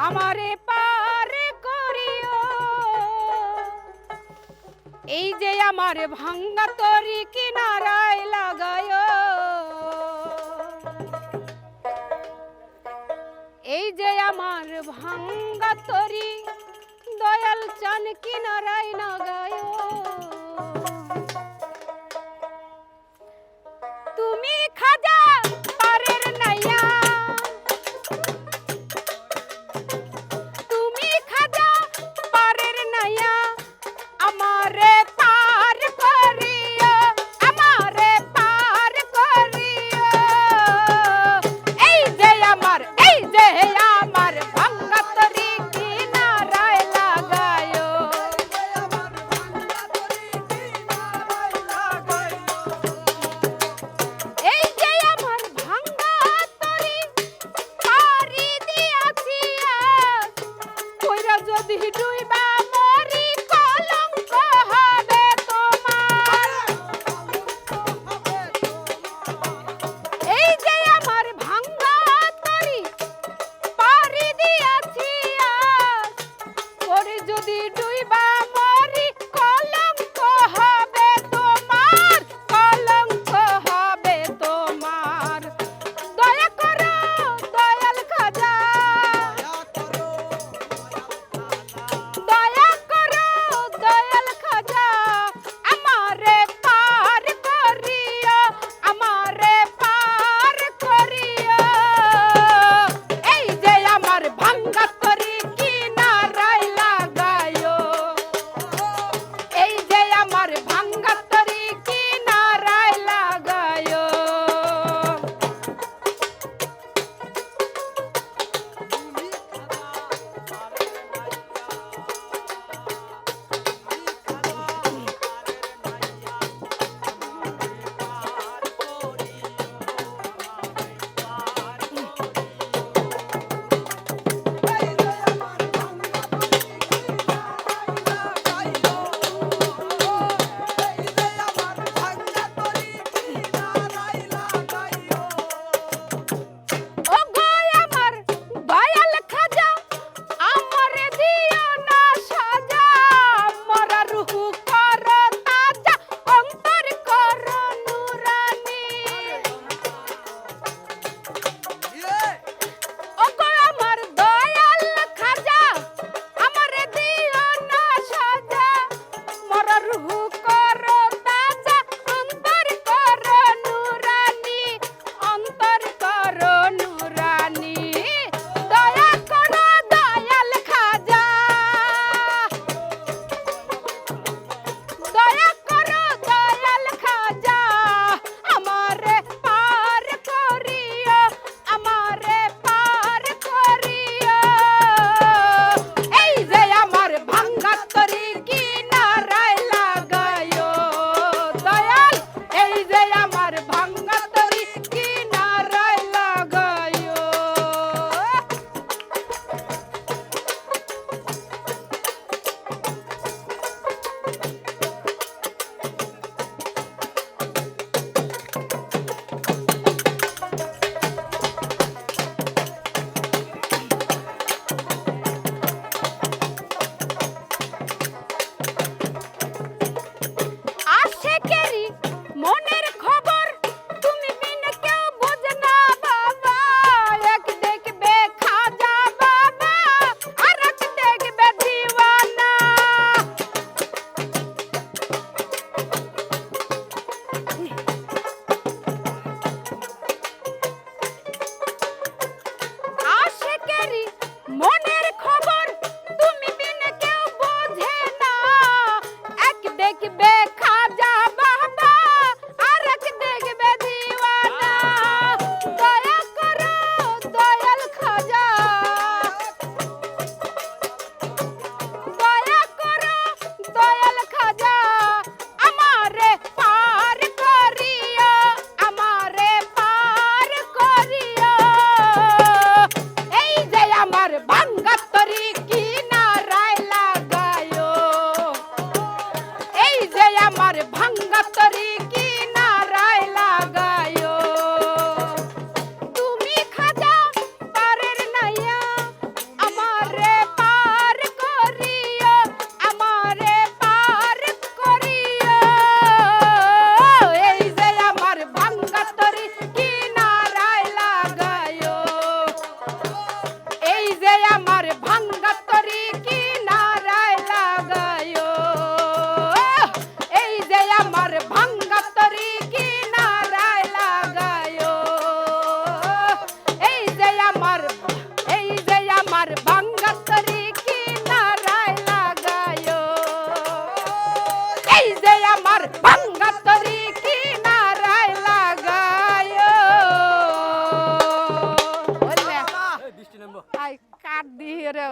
আমারে পার করিও এই যে আমার ভাঙ্গা তরি কিনারায় লাগায় এই যে আমার ভাঙ্গা তরি দয়াল চান কিনারায় লাগায় তুমি খাজা পারের নাইয়া তুমি খাজা পারের নাইয়া আমারে পার করিও আমারে পার করিও এই যে আমার ভাঙ্গা তরি কিনারায় লাগায়ো এই যে আমার ভাঙ্গা তরি পারি দিয়াছি কইরা যদি ডুইবা মরি কলঙ্ক হবে তোমার এই যে আমার ভাঙ্গা তরি পারি দিয়াছি ওরে যদি ডুইবা মরি কলঙ্ক হবে তোমার কলঙ্ক হবে তোমার দয়া করো দয়াল খাজা নামবো আই কাট দিয়ে রে